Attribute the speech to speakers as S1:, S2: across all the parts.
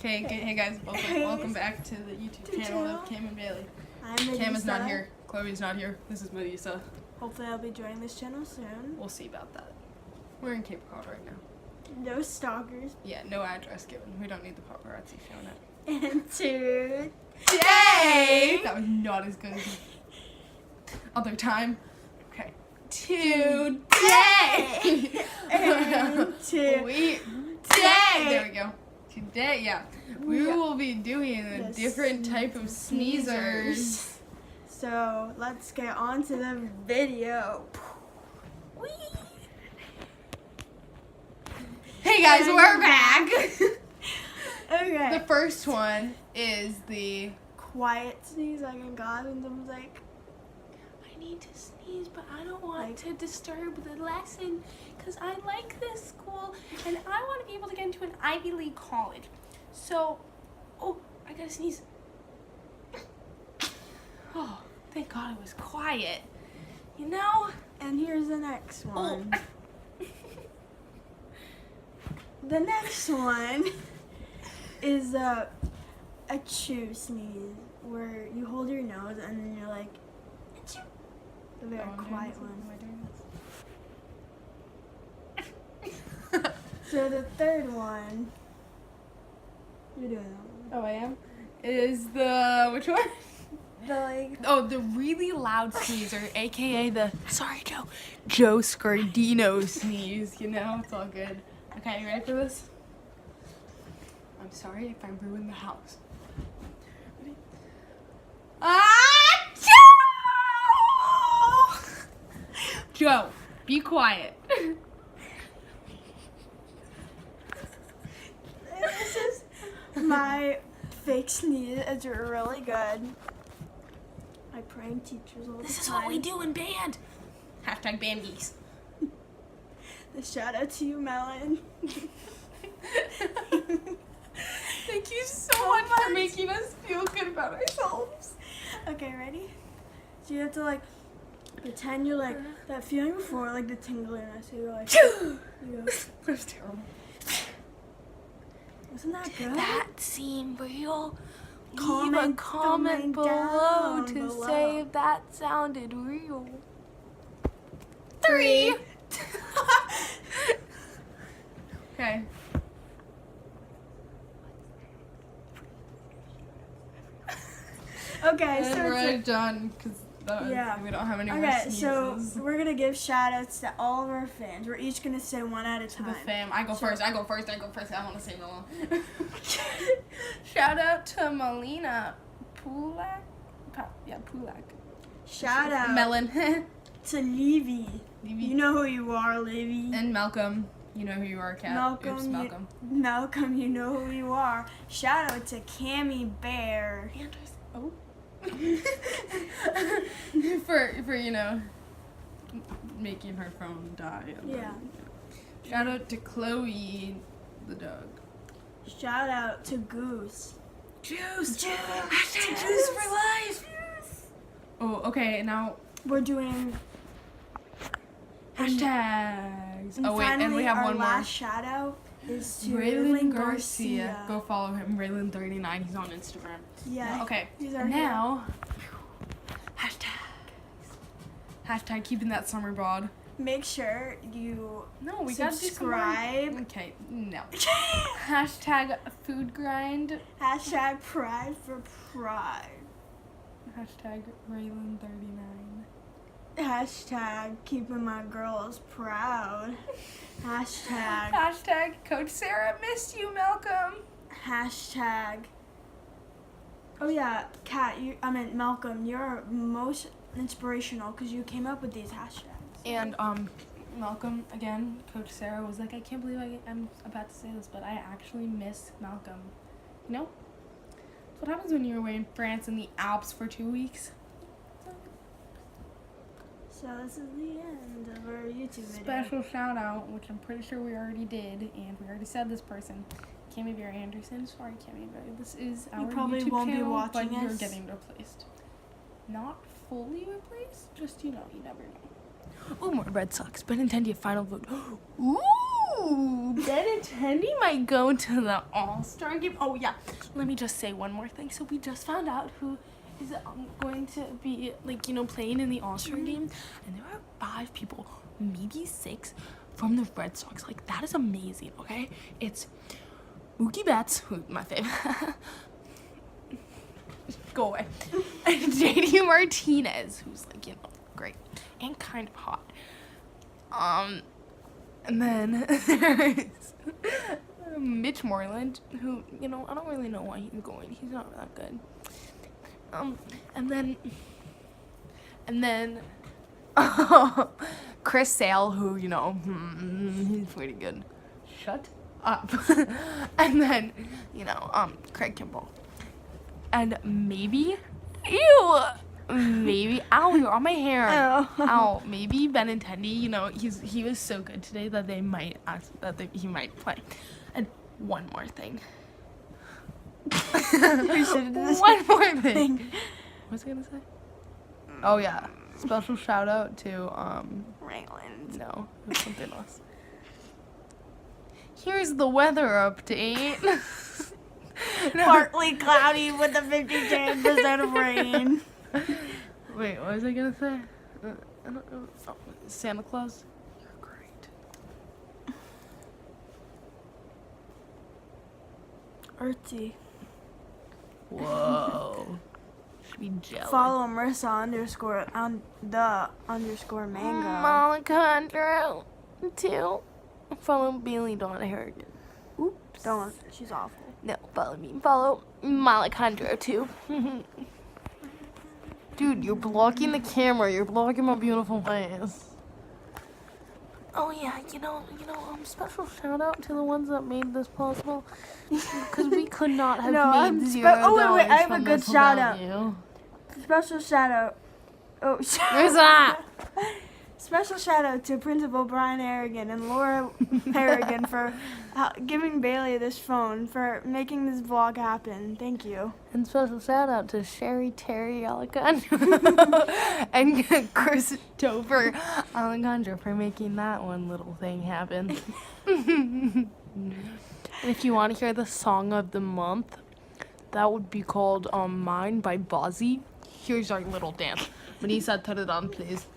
S1: Okay, hey guys, welcome back to the YouTube channel of Cam and Bailey.
S2: I'm Melissa.
S1: Cam is not here. Chloe's not here. This is Melissa.
S2: Hopefully I'll be joining this channel soon.
S1: We'll see about that. We're in Cape Cod right now.
S2: No stalkers.
S1: Yeah, no address given. We don't need the paparazzi showing it.
S2: And today!
S1: That was not as good as the other time. Okay. Today!
S2: And today!
S1: There we go. Today, yeah. We will be doing a different type of sneezers.
S2: So, let's get on to the video.
S1: Hey guys, we're back!
S2: Okay.
S1: The first one is the
S2: quiet sneeze like in God, and someone's like,
S3: I need to sneeze, but I don't want to disturb the lesson because I like this school and I want to be able to get into an Ivy League college. So, oh, I gotta sneeze. Oh, thank God it was quiet. You know?
S2: and here's the next
S3: Oh.
S2: one. The next one is a chew sneeze, where you hold your nose and then you're like, achoo. A very quiet one. So the third one, you're doing that one.
S1: Oh, I am? Is the, which one?
S2: The
S1: The really loud sneezer, aka the, sorry Joe Scardino sneeze, you know? It's all good. Okay, you ready for this? I'm sorry if I ruined the house. Ready? Joe, be quiet.
S2: This is my fake sneeze. It's really good. I prank teachers all the time.
S3: This is what we do in band.
S1: Hashtag band geeks.
S2: The shout out to you, Melon.
S1: Thank you so much for making us feel good about ourselves.
S2: Okay, ready? So you have to like pretend you're like that feeling before, like the tingliness. So you're like, you go.
S1: That was terrible.
S2: Wasn't that good?
S3: That seemed real. Leave a
S2: Comment
S3: comment below
S2: down
S3: to
S2: below.
S3: say if that sounded real.
S2: 3.
S1: Okay.
S2: Okay, so
S1: And we're
S2: it's
S1: done because we don't have any more
S2: okay,
S1: sneezes.
S2: so we're gonna give shout outs to all of our fans. We're each gonna say one at a
S1: To
S2: time.
S1: the fam. I go first. I want to say no one. Shout out to Melina Pulak. Pulak.
S2: Shout out
S1: Melon.
S2: to Levy. You know who you are, Levy.
S1: And Malcolm. You know who you are, Kat.
S2: Malcolm,
S1: Oops, Malcolm.
S2: Malcolm, you know who you are. Shout out to Cammy Bear.
S1: Oh. for you know, making her phone die.
S2: Yeah.
S1: Shout out to Chloe, the dog.
S2: Shout out to Goose.
S1: Juice.
S2: Hashtag
S1: Juice for life. Oh, okay. Now
S2: We're doing.
S1: hashtags.
S2: And
S1: Oh wait, and we
S2: finally,
S1: have
S2: our
S1: one more.
S2: last shout out is to
S1: Raylan Garcia. Go follow him. Raylan39. He's on Instagram.
S2: Yeah.
S1: Okay.
S2: He's our
S1: Now, hashtag keeping that summer bod.
S2: Make sure you
S1: No, we got
S2: subscribe.
S1: Okay, no. Hashtag food grind.
S2: Hashtag pride for pride.
S1: Hashtag Raylan39.
S2: Hashtag keeping my girls proud. Hashtag.
S1: Hashtag Coach Sarah missed you, Malcolm.
S2: Hashtag. Oh yeah, Malcolm, you're most inspirational because you came up with these hashtags.
S1: And Malcolm again. Coach Sarah was like, I can't believe I'm about to say this, but I actually miss Malcolm. You know, that's what happens when you're away in France in the Alps for 2 weeks.
S2: So this is the end of our YouTube video.
S1: Special shout out, which I'm pretty sure we already did, and we already said this person, Cammy Bear Anderson. Sorry, Cammy Bear. This is our
S2: probably
S1: YouTube
S2: won't be
S1: channel,
S2: watching
S1: but you're
S2: us.
S1: getting replaced. Not fully replaced, just you never know. Oh, more Red Sox. Benintendi final vote. Ooh!
S3: Ooh, Benintendi might go to the All-Star game. Oh, yeah. Let me just say one more thing. So we just found out who is going to be, like, you know, playing in the All-Star game. And there are 5 people, maybe 6, from the Red Sox. Like, that is amazing, okay? It's Mookie Betts, who's my favorite. Go away. And JD Martinez, who's, like, you know, great. And kind of hot. And then there's Mitch Moreland, who, you know, I don't really know why he's going. He's not that good. And then Chris Sale, who, you know, he's pretty good. Shut up. And then, you know, Craig Kimball. And maybe, maybe, ow, you're on my hair. Ow, maybe Benintendi, you know, he was so good today that they might ask he might play. And one more thing. One more thing. What was I gonna say? Oh yeah, special shout out to
S2: Rayland.
S3: No, it was something else. Here's the weather update. No.
S2: Partly cloudy with a 50% of rain.
S3: Wait, what was I gonna say? I don't know. Oh, Santa Claus? You're great.
S2: Artsy.
S3: Whoa. Should be jealous.
S2: Follow Marissa _ mango.
S3: Alejandro, too. Follow Bailey Dawn Harrigan. Oops.
S2: Don't. She's awful.
S3: No, follow me. Follow Alejandro, too. Dude, you're blocking the camera. You're blocking my beautiful face. Oh yeah, you know, special shout out to the ones that made this possible, because we could not have made $0.
S2: Wait, I have a
S3: from
S2: good
S3: this
S2: shout
S3: without
S2: out.
S3: you.
S2: Special shout out. Oh,
S3: Where's that?
S2: Special shout out to Principal Brian Harrigan and Laura Harrigan for giving Bailey this phone, for making this vlog happen. Thank you.
S3: And special shout out to Sherry Terry Alejandro and Christopher Alejandro for making that one little thing happen. And if you want to hear the song of the month, that would be called Mine by Bozzy. Here's our little dance. Vanessa, turn it on, please.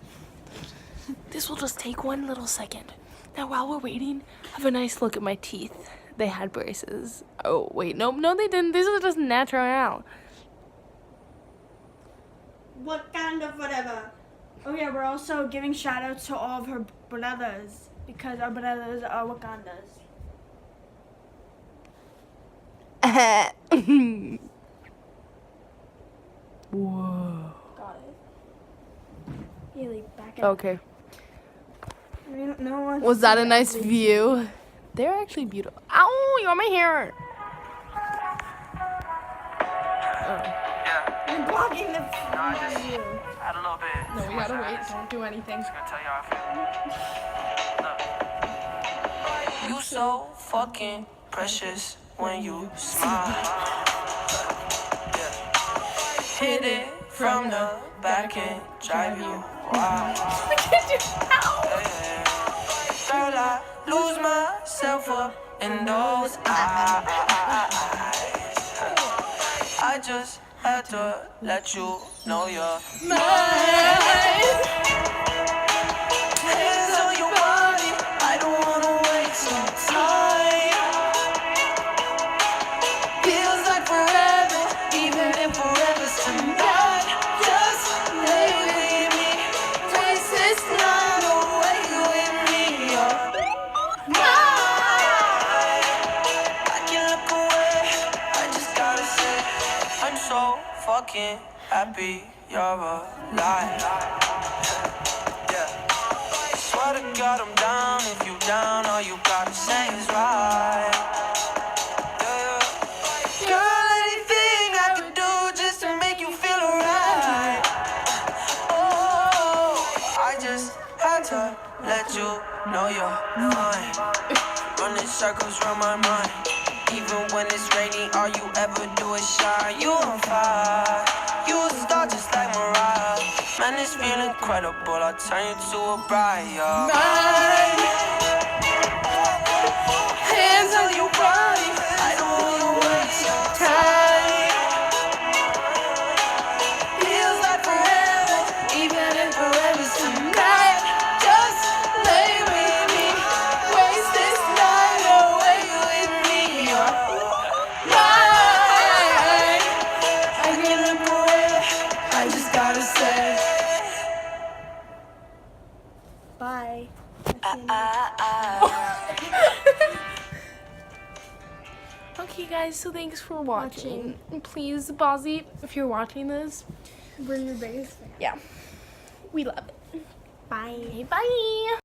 S3: This will just take one little second. Now, while we're waiting, have a nice look at my teeth. They had braces. Oh, wait. No, they didn't. These are just natural.
S2: What kind of whatever? Oh yeah, we're also giving shout outs to all of her brothers, because our brothers are Wakandas.
S3: Whoa.
S2: Got it. Bailey, back up.
S3: Okay.
S2: No one
S3: Was that a nice view? They're actually beautiful. Ow, you're on my hair.
S4: Yeah.
S2: You're blocking the view.
S4: I don't know, babe.
S3: No, we gotta wait. Don't do anything.
S4: I'm gonna tell you how I feel. Look. You so fucking precious when you smile. Yeah. Hit it from the back and drive you wild. Yeah. Girl, I lose myself up in those eyes. I just had to let you know you're mine. Hands on your body, I don't wanna waste no time. Feels like forever, even if forever's tonight. Just lay with me, waste this night away with me. You're mine. I can't look away, I just gotta say, I'm so fucking happy you're alive. Yeah. Swear to God I'm down. If you down, all you gotta say is right. Yeah. Girl, anything I could do just to make you feel alright. Oh, I just had to let you know you're mine. Running circles around my mind. Even when it's raining, all you ever do is shine. You on fire. You a star just like Mariah. Man, this feel incredible. I'll turn you to a bride. You're mine. gotta say.
S2: Bye.
S3: Okay, guys, so thanks for watching. Please, Bozzy, if you're watching this,
S2: We're your biggest fan.
S3: yeah, we love it.
S2: Bye.
S3: Okay, bye.